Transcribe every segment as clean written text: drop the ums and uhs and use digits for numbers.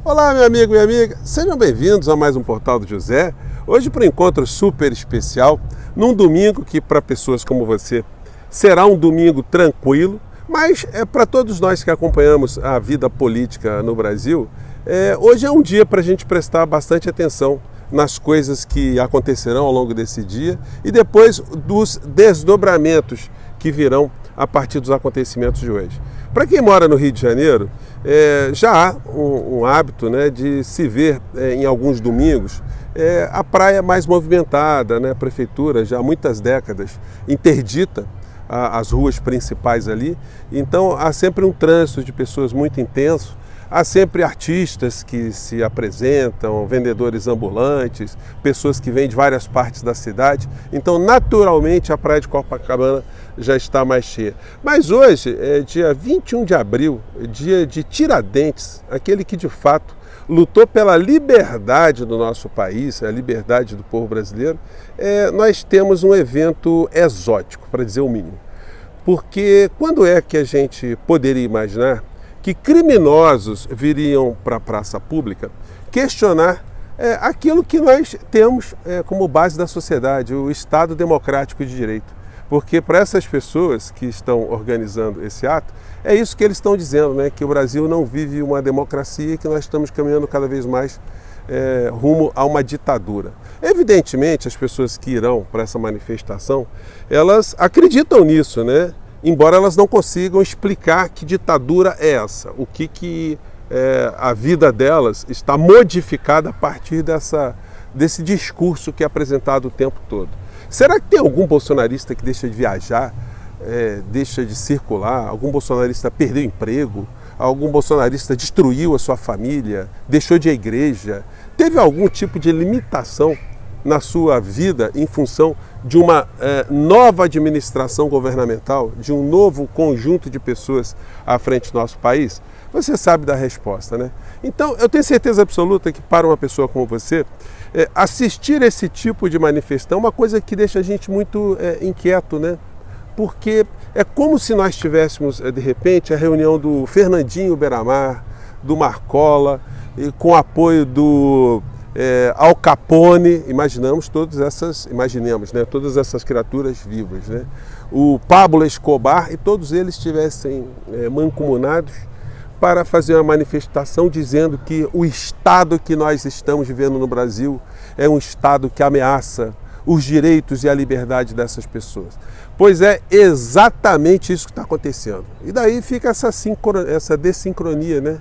Olá, meu amigo e minha amiga, sejam bem-vindos a mais um Portal do José. Hoje para um encontro super especial, num domingo que para pessoas como você será um domingo tranquilo, mas para todos nós que acompanhamos a vida política no Brasil, hoje é um dia para a gente prestar bastante atenção nas coisas que acontecerão ao longo desse dia e depois dos desdobramentos que virão a partir dos acontecimentos de hoje. Para quem mora no Rio de Janeiro, já há um hábito, né, de se ver em alguns domingos a praia mais movimentada, né? A prefeitura já há muitas décadas interdita as ruas principais ali, então há sempre um trânsito de pessoas muito intenso. Há sempre artistas que se apresentam, vendedores ambulantes, pessoas que vêm de várias partes da cidade. Então, naturalmente, a praia de Copacabana já está mais cheia. Mas hoje é dia 21 de abril, dia de Tiradentes, aquele que de fato lutou pela liberdade do nosso país, a liberdade do povo brasileiro. Nós temos um evento exótico, para dizer o mínimo. Porque quando é que a gente poderia imaginar que criminosos viriam para a praça pública questionar aquilo que nós temos como base da sociedade, o Estado democrático de direito? Porque para essas pessoas que estão organizando esse ato, é isso que eles estão dizendo, né? Que o Brasil não vive uma democracia e que nós estamos caminhando cada vez mais rumo a uma ditadura. Evidentemente, as pessoas que irão para essa manifestação, elas acreditam nisso, né? Embora elas não consigam explicar que ditadura é essa, o que a vida delas está modificada a partir desse discurso que é apresentado o tempo todo. Será que tem algum bolsonarista que deixa de viajar, deixa de circular, algum bolsonarista perdeu emprego, algum bolsonarista destruiu a sua família, deixou de ir à igreja, teve algum tipo de limitação na sua vida em função de uma nova administração governamental, de um novo conjunto de pessoas à frente do nosso país? Você sabe da resposta, né? Então, eu tenho certeza absoluta que para uma pessoa como você, assistir esse tipo de manifestação é uma coisa que deixa a gente muito inquieto, né? Porque é como se nós tivéssemos, de repente, a reunião do Fernandinho Beiramar, do Marcola, e com apoio do Al Capone, imaginemos, né, todas essas criaturas vivas, né? O Pablo Escobar, e todos eles estivessem mancomunados para fazer uma manifestação dizendo que o Estado que nós estamos vivendo no Brasil é um Estado que ameaça os direitos e a liberdade dessas pessoas. Pois é exatamente isso que está acontecendo. E daí fica essa dessincronia, né?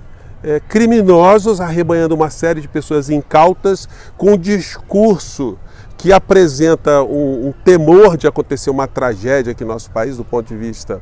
Criminosos arrebanhando uma série de pessoas incautas com um discurso que apresenta um temor de acontecer uma tragédia aqui no nosso país do ponto de vista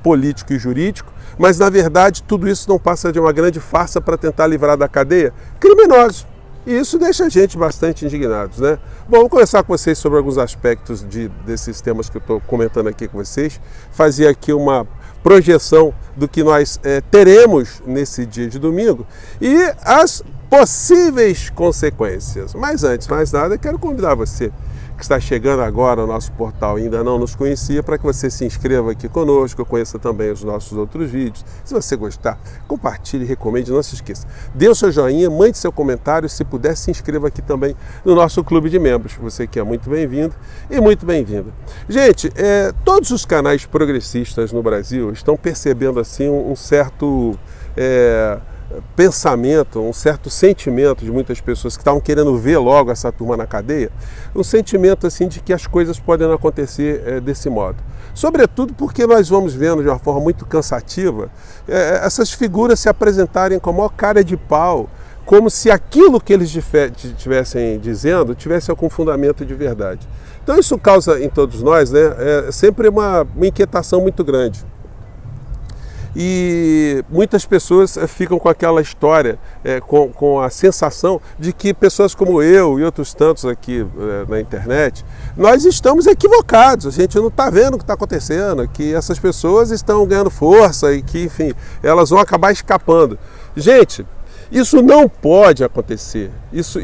político e jurídico, mas na verdade tudo isso não passa de uma grande farsa para tentar livrar da cadeia criminosos. E isso deixa a gente bastante indignados, né? Bom, vou conversar com vocês sobre alguns aspectos desses temas que eu estou comentando aqui com vocês, fazer aqui uma projeção do que nós teremos nesse dia de domingo e as possíveis consequências. Mas antes de mais nada, quero convidar você que está chegando agora ao nosso portal e ainda não nos conhecia, para que você se inscreva aqui conosco, conheça também os nossos outros vídeos. Se você gostar, compartilhe, recomende, não se esqueça. Dê o seu joinha, mande seu comentário, se puder, se inscreva aqui também no nosso clube de membros. Você que é muito bem-vindo e muito bem-vinda. Gente, todos os canais progressistas no Brasil estão percebendo assim um certo pensamento, um certo sentimento de muitas pessoas que estavam querendo ver logo essa turma na cadeia, um sentimento assim de que as coisas podem acontecer desse modo. Sobretudo porque nós vamos vendo de uma forma muito cansativa essas figuras se apresentarem com a maior cara de pau, como se aquilo que eles estivessem dizendo tivesse algum fundamento de verdade. Então isso causa em todos nós, né, sempre uma inquietação muito grande. E muitas pessoas ficam com aquela história, com a sensação de que pessoas como eu e outros tantos aqui na internet, nós estamos equivocados, a gente não está vendo o que está acontecendo, que essas pessoas estão ganhando força e que, enfim, elas vão acabar escapando. Gente, isso não pode acontecer, isso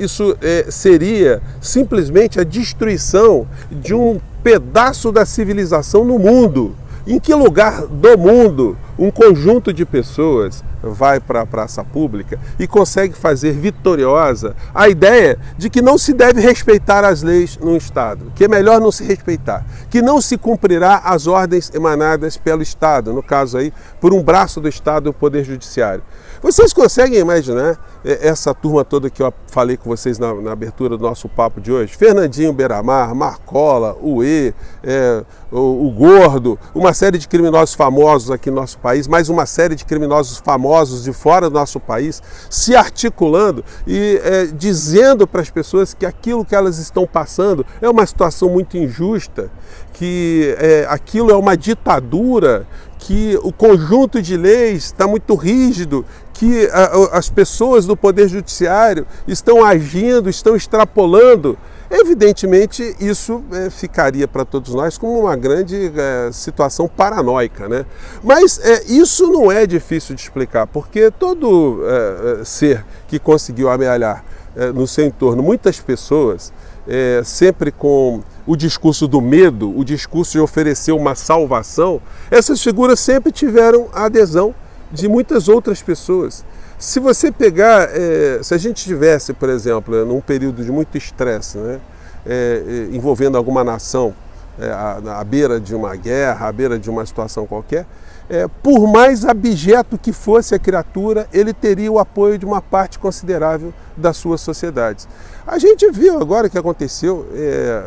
seria simplesmente a destruição de um pedaço da civilização no mundo. Em que lugar do mundo um conjunto de pessoas vai para a praça pública e consegue fazer vitoriosa a ideia de que não se deve respeitar as leis no Estado, que é melhor não se respeitar, que não se cumprirá as ordens emanadas pelo Estado, no caso aí, por um braço do Estado, o Poder Judiciário. Vocês conseguem imaginar essa turma toda que eu falei com vocês na abertura do nosso papo de hoje? Fernandinho Beiramar, Marcola, Uê, o Gordo, uma série de criminosos famosos aqui no nosso país, mais uma série de criminosos famosos de fora do nosso país, se articulando e dizendo para as pessoas que aquilo que elas estão passando é uma situação muito injusta, que aquilo é uma ditadura, que o conjunto de leis está muito rígido, que as pessoas do Poder Judiciário estão agindo, estão extrapolando. Evidentemente, isso ficaria para todos nós como uma grande situação paranoica, né? Mas isso não é difícil de explicar, porque todo ser que conseguiu amealhar no seu entorno muitas pessoas, sempre com o discurso do medo, o discurso de oferecer uma salvação, essas figuras sempre tiveram a adesão de muitas outras pessoas. Se você pegar, se a gente tivesse, por exemplo, num período de muito estresse, né, envolvendo alguma nação à beira de uma guerra, à beira de uma situação qualquer, por mais abjeto que fosse a criatura, ele teria o apoio de uma parte considerável das suas sociedades. A gente viu agora o que aconteceu,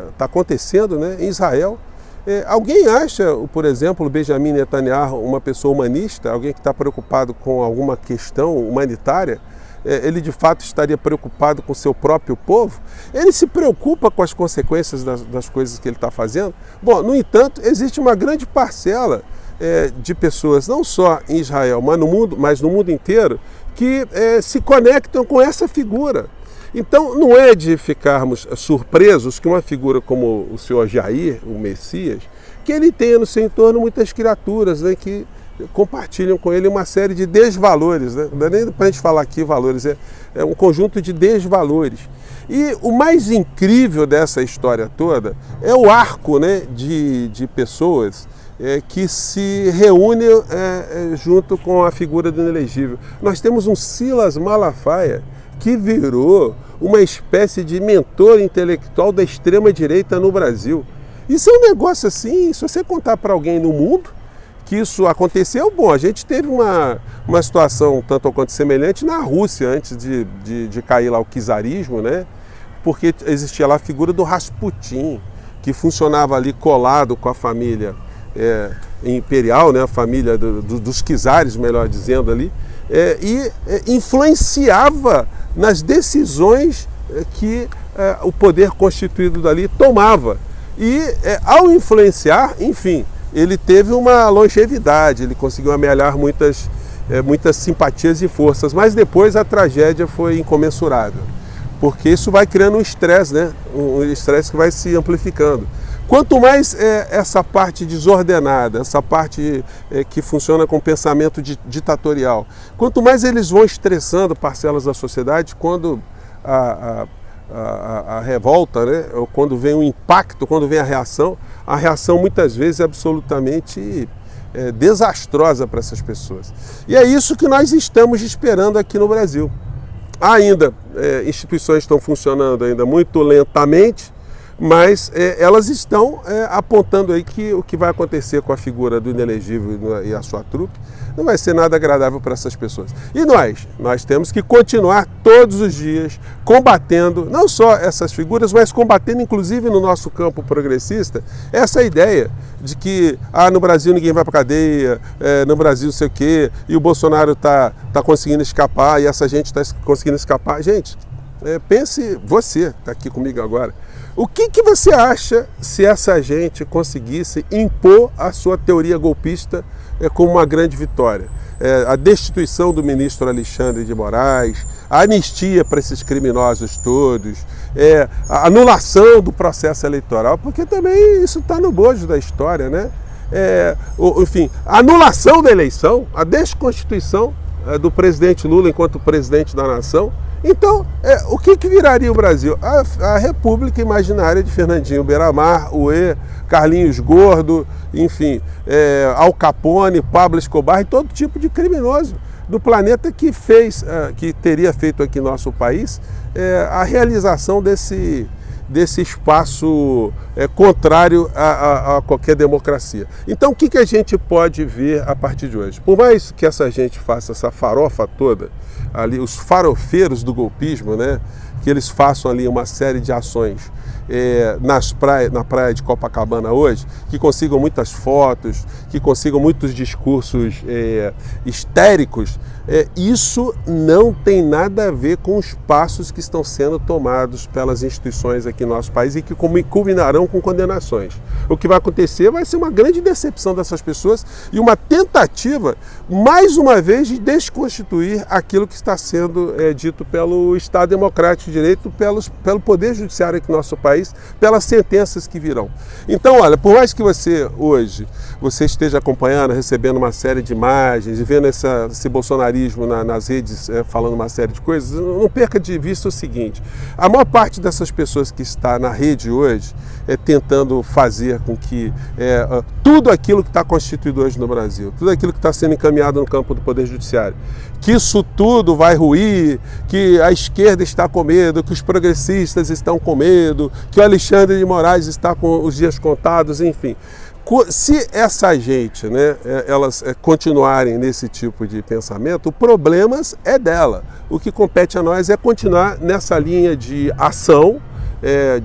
está acontecendo, né, em Israel. Alguém acha, por exemplo, o Benjamin Netanyahu uma pessoa humanista, alguém que está preocupado com alguma questão humanitária? Ele de fato estaria preocupado com o seu próprio povo? Ele se preocupa com as consequências das coisas que ele está fazendo? Bom, no entanto, existe uma grande parcela de pessoas, não só em Israel, mas no mundo inteiro, que se conectam com essa figura. Então, não é de ficarmos surpresos que uma figura como o senhor Jair, o Messias, que ele tenha no seu entorno muitas criaturas, né, que compartilham com ele uma série de desvalores, né? Não dá nem para a gente falar aqui valores, é um conjunto de desvalores. E o mais incrível dessa história toda é o arco, né, de pessoas que se reúnem junto com a figura do inelegível. Nós temos um Silas Malafaia, que virou uma espécie de mentor intelectual da extrema-direita no Brasil. Isso é um negócio assim, se você contar para alguém no mundo que isso aconteceu, bom, a gente teve uma situação tanto quanto semelhante na Rússia, antes de cair lá o czarismo, né? Porque existia lá a figura do Rasputin, que funcionava ali colado com a família imperial, né? A família dos czares, melhor dizendo ali, e influenciava nas decisões que o poder constituído dali tomava. E ao influenciar, enfim, ele teve uma longevidade, ele conseguiu amealhar muitas simpatias e forças, mas depois a tragédia foi incomensurável, porque isso vai criando um estresse, né? Um estresse que vai se amplificando. Quanto mais essa parte desordenada, essa parte que funciona com pensamento ditatorial, quanto mais eles vão estressando parcelas da sociedade, quando a revolta, né, ou quando vem o impacto, quando vem a reação muitas vezes é absolutamente desastrosa para essas pessoas. E é isso que nós estamos esperando aqui no Brasil. Ainda, instituições estão funcionando ainda muito lentamente, mas elas estão apontando aí que o que vai acontecer com a figura do inelegível e a sua trupe não vai ser nada agradável para essas pessoas. E nós temos que continuar todos os dias combatendo, não só essas figuras, mas combatendo inclusive no nosso campo progressista, essa ideia de que no Brasil ninguém vai para cadeia, no Brasil não sei o quê, e o Bolsonaro tá conseguindo escapar, e essa gente está conseguindo escapar. Gente, pense, você está aqui comigo agora, o que você acha se essa gente conseguisse impor a sua teoria golpista como uma grande vitória? A destituição do ministro Alexandre de Moraes, a anistia para esses criminosos todos, a anulação do processo eleitoral, porque também isso está no bojo da história, né? Enfim, a anulação da eleição, a desconstituição do presidente Lula enquanto presidente da nação. Então, o que viraria o Brasil? A república imaginária de Fernandinho Beiramar, Carlinhos Gordo, enfim, Al Capone, Pablo Escobar e todo tipo de criminoso do planeta que teria feito aqui em nosso país a realização desse espaço contrário a qualquer democracia. Então, o que a gente pode ver a partir de hoje? Por mais que essa gente faça essa farofa toda, ali, os farofeiros do golpismo, né, que eles façam ali uma série de ações na praia de Copacabana hoje, que consigam muitas fotos, que consigam muitos discursos histéricos, isso não tem nada a ver com os passos que estão sendo tomados pelas instituições aqui no nosso país e que culminarão com condenações. O que vai acontecer vai ser uma grande decepção dessas pessoas e uma tentativa, mais uma vez, de desconstituir aquilo que está sendo dito pelo Estado Democrático de Direito, pelo Poder Judiciário aqui no nosso país, pelas sentenças que virão. Então, olha, por mais que hoje você esteja acompanhando, recebendo uma série de imagens e vendo esse bolsonarismo nas redes falando uma série de coisas, não perca de vista o seguinte: a maior parte dessas pessoas que está na rede hoje tentando fazer com que tudo aquilo que está constituído hoje no Brasil, tudo aquilo que está sendo encaminhado no campo do Poder Judiciário, que isso tudo vai ruir, que a esquerda está com medo, que os progressistas estão com medo, que o Alexandre de Moraes está com os dias contados, enfim. Se essa gente, né, elas continuarem nesse tipo de pensamento, o problema é dela. O que compete a nós é continuar nessa linha de ação,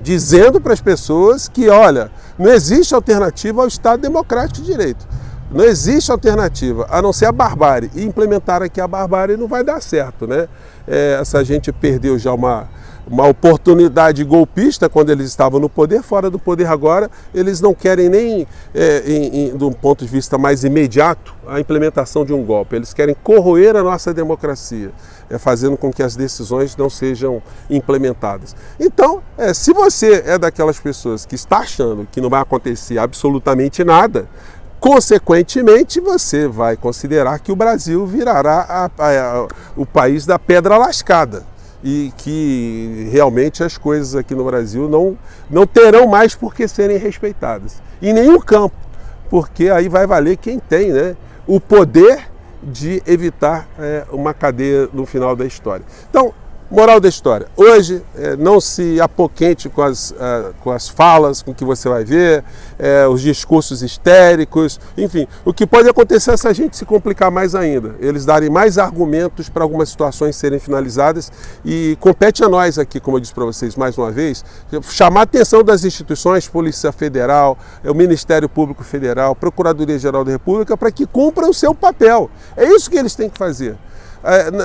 dizendo para as pessoas que, olha, não existe alternativa ao Estado Democrático de Direito. Não existe alternativa, a não ser a barbárie. E implementar aqui a barbárie não vai dar certo, né? Essa gente perdeu já uma oportunidade golpista quando eles estavam no poder. Fora do poder agora, eles não querem nem, de um ponto de vista mais imediato, a implementação de um golpe. Eles querem corroer a nossa democracia, fazendo com que as decisões não sejam implementadas. Então, se você é daquelas pessoas que está achando que não vai acontecer absolutamente nada, consequentemente, você vai considerar que o Brasil virará o país da pedra lascada e que realmente as coisas aqui no Brasil não terão mais por que serem respeitadas em nenhum campo, porque aí vai valer quem tem, né, o poder de evitar uma cadeia no final da história. Então, moral da história: hoje não se apoquente com as falas, com o que você vai ver, os discursos histéricos, enfim. O que pode acontecer é essa gente se complicar mais ainda, eles darem mais argumentos para algumas situações serem finalizadas, e compete a nós aqui, como eu disse para vocês mais uma vez, chamar a atenção das instituições, Polícia Federal, o Ministério Público Federal, Procuradoria-Geral da República, para que cumpram o seu papel. É isso que eles têm que fazer.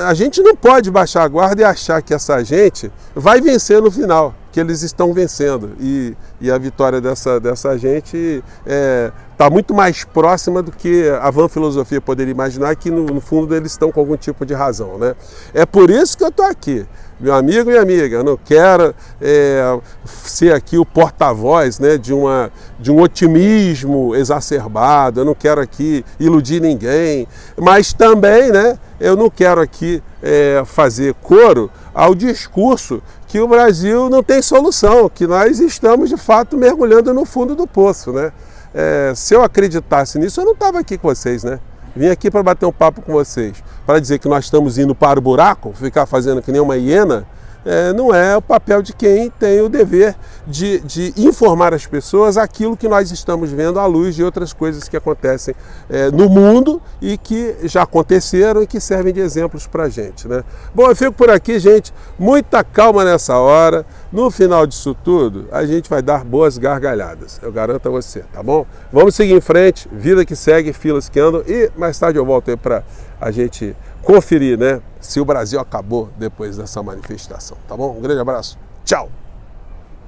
A gente não pode baixar a guarda e achar que essa gente vai vencer no final, que eles estão vencendo. E a vitória dessa gente está muito mais próxima do que a vã filosofia poderia imaginar, que no fundo eles estão com algum tipo de razão, né? É por isso que eu estou aqui. Meu amigo e amiga, eu não quero ser aqui o porta-voz, né, de um otimismo exacerbado, eu não quero aqui iludir ninguém, mas também, né, eu não quero aqui fazer coro ao discurso que o Brasil não tem solução, que nós estamos de fato mergulhando no fundo do poço, né? Se eu acreditasse nisso, eu não estava aqui com vocês, né? Vim aqui para bater um papo com vocês, para dizer que nós estamos indo para o buraco, ficar fazendo que nem uma hiena, não é o papel de quem tem o dever de informar as pessoas aquilo que nós estamos vendo à luz de outras coisas que acontecem no mundo e que já aconteceram e que servem de exemplos para a gente, né? Bom, eu fico por aqui, gente. Muita calma nessa hora. No final disso tudo, a gente vai dar boas gargalhadas, eu garanto a você, tá bom? Vamos seguir em frente, vida que segue, filas que andam, e mais tarde eu volto aí para a gente conferir, né, se o Brasil acabou depois dessa manifestação, tá bom? Um grande abraço, tchau!